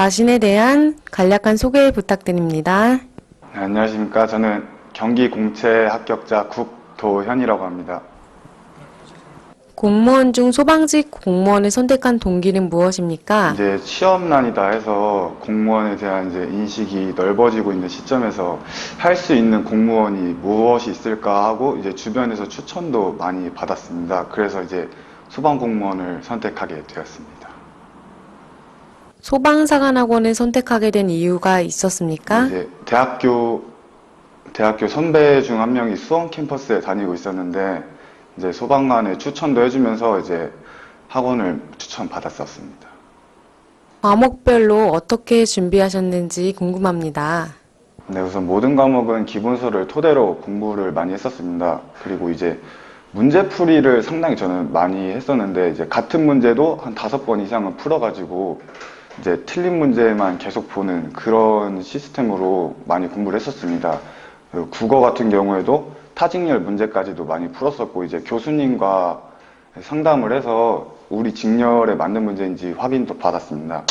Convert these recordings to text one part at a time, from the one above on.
자신에 대한 간략한 소개 부탁드립니다. 네, 안녕하십니까. 저는 경기 공채 합격자 국도현이라고 합니다. 공무원 중 소방직 공무원을 선택한 동기는 무엇입니까? 이제 취업난이다 해서 공무원에 대한 이제 인식이 넓어지고 있는 시점에서 할 수 있는 공무원이 무엇이 있을까 하고 이제 주변에서 추천도 많이 받았습니다. 그래서 이제 소방 공무원을 선택하게 되었습니다. 소방사관학원을 선택하게 된 이유가 있었습니까? 이제 대학교 선배 중 한 명이 수원 캠퍼스에 다니고 있었는데 이제 소방관의 추천도 해주면서 이제 학원을 추천받았었습니다. 과목별로 어떻게 준비하셨는지 궁금합니다. 네, 우선 모든 과목은 기본서를 토대로 공부를 많이 했었습니다. 그리고 이제 문제풀이를 상당히 저는 많이 했었는데 이제 같은 문제도 한 5번 이상은 풀어가지고 이제 틀린 문제만 계속 보는 그런 시스템으로 많이 공부를 했었습니다. 그리고 국어 같은 경우에도 타직열 문제까지도 많이 풀었었고 이제 교수님과 상담을 해서 우리 직렬에 맞는 문제인지 확인도 받았습니다.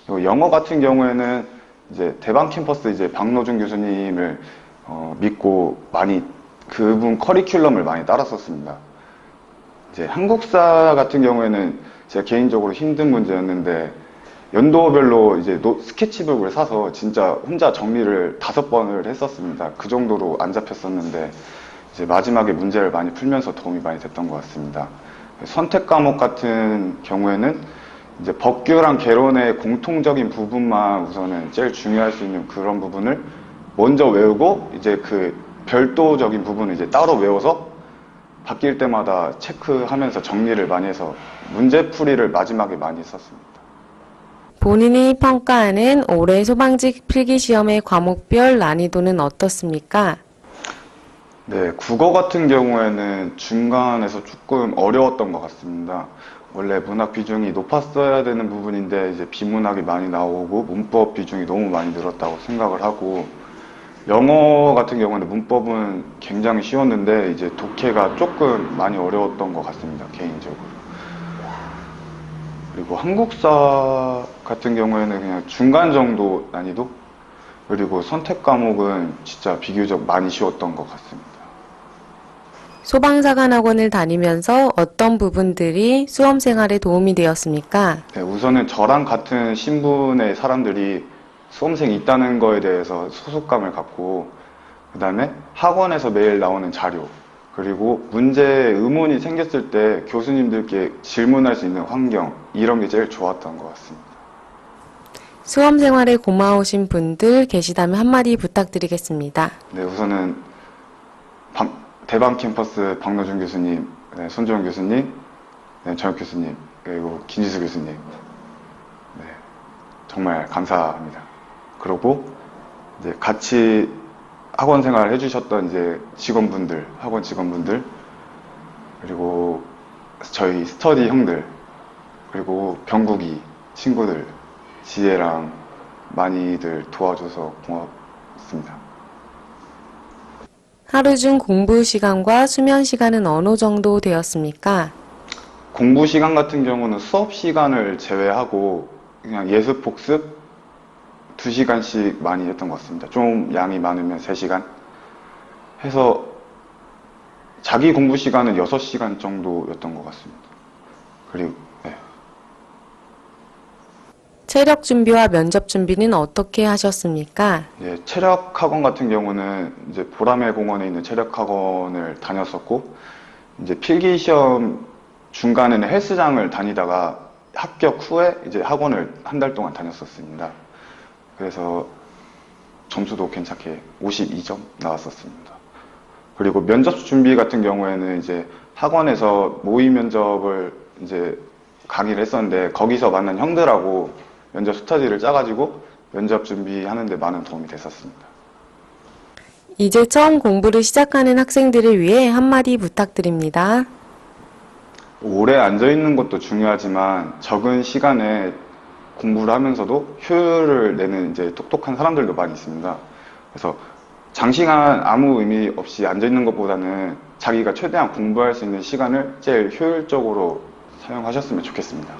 그리고 영어 같은 경우에는 이제 대방 캠퍼스 이제 박노준 교수님을 믿고 많이 그분 커리큘럼을 많이 따랐었습니다. 이제 한국사 같은 경우에는 제가 개인적으로 힘든 문제였는데 연도별로 이제 스케치북을 사서 진짜 혼자 정리를 5번을 했었습니다. 그 정도로 안 잡혔었는데 이제 마지막에 문제를 많이 풀면서 도움이 많이 됐던 것 같습니다. 선택 과목 같은 경우에는 이제 법규랑 개론의 공통적인 부분만 우선은 제일 중요할 수 있는 그런 부분을 먼저 외우고 이제 그 별도적인 부분을 이제 따로 외워서 바뀔 때마다 체크하면서 정리를 많이 해서 문제풀이를 마지막에 많이 했었습니다. 본인이 평가하는 올해 소방직 필기시험의 과목별 난이도는 어떻습니까? 네, 국어 같은 경우에는 중간에서 조금 어려웠던 것 같습니다. 원래 문학 비중이 높았어야 되는 부분인데 이제 비문학이 많이 나오고 문법 비중이 너무 많이 늘었다고 생각을 하고 영어 같은 경우는 문법은 굉장히 쉬웠는데 이제 독해가 조금 많이 어려웠던 것 같습니다, 개인적으로. 그리고 한국사 같은 경우에는 그냥 중간 정도 난이도? 그리고 선택 과목은 진짜 비교적 많이 쉬웠던 것 같습니다. 소방사관학원을 다니면서 어떤 부분들이 수험생활에 도움이 되었습니까? 네, 우선은 저랑 같은 신분의 사람들이 수험생이 있다는 거에 대해서 소속감을 갖고 그 다음에 학원에서 매일 나오는 자료 그리고 문제에 의문이 생겼을 때 교수님들께 질문할 수 있는 환경 이런 게 제일 좋았던 것 같습니다. 수험생활에 고마우신 분들 계시다면 한마디 부탁드리겠습니다. 네, 우선은 대방 캠퍼스 박노준 교수님, 네, 손주원 교수님, 네, 정혁 교수님, 그리고 김지수 교수님, 네, 정말 감사합니다. 그리고 이제 같이 학원 생활 해주셨던 이제 직원분들, 학원 직원분들, 그리고 저희 스터디 형들, 그리고 병국이 친구들, 지혜랑 많이들 도와줘서 고맙습니다. 하루 중 공부 시간과 수면 시간은 어느 정도 되었습니까? 공부 시간 같은 경우는 수업 시간을 제외하고 그냥 예습 복습 2시간씩 많이 했던 것 같습니다. 좀 양이 많으면 3시간 해서 자기 공부 시간은 6시간 정도였던 것 같습니다. 그리고 네. 체력 준비와 면접 준비는 어떻게 하셨습니까? 예, 체력 학원 같은 경우는 이제 보라매 공원에 있는 체력 학원을 다녔었고 이제 필기 시험 중간에는 헬스장을 다니다가 합격 후에 이제 학원을 한 달 동안 다녔었습니다. 그래서 점수도 괜찮게 52점 나왔었습니다. 그리고 면접 준비 같은 경우에는 이제 학원에서 모의 면접을 이제 강의를 했었는데 거기서 만난 형들하고 면접 스터디를 짜가지고 면접 준비하는데 많은 도움이 됐었습니다. 이제 처음 공부를 시작하는 학생들을 위해 한마디 부탁드립니다. 오래 앉아있는 것도 중요하지만 적은 시간에 공부를 하면서도 효율을 내는 이제 똑똑한 사람들도 많이 있습니다. 그래서 장시간 아무 의미 없이 앉아있는 것보다는 자기가 최대한 공부할 수 있는 시간을 제일 효율적으로 사용하셨으면 좋겠습니다.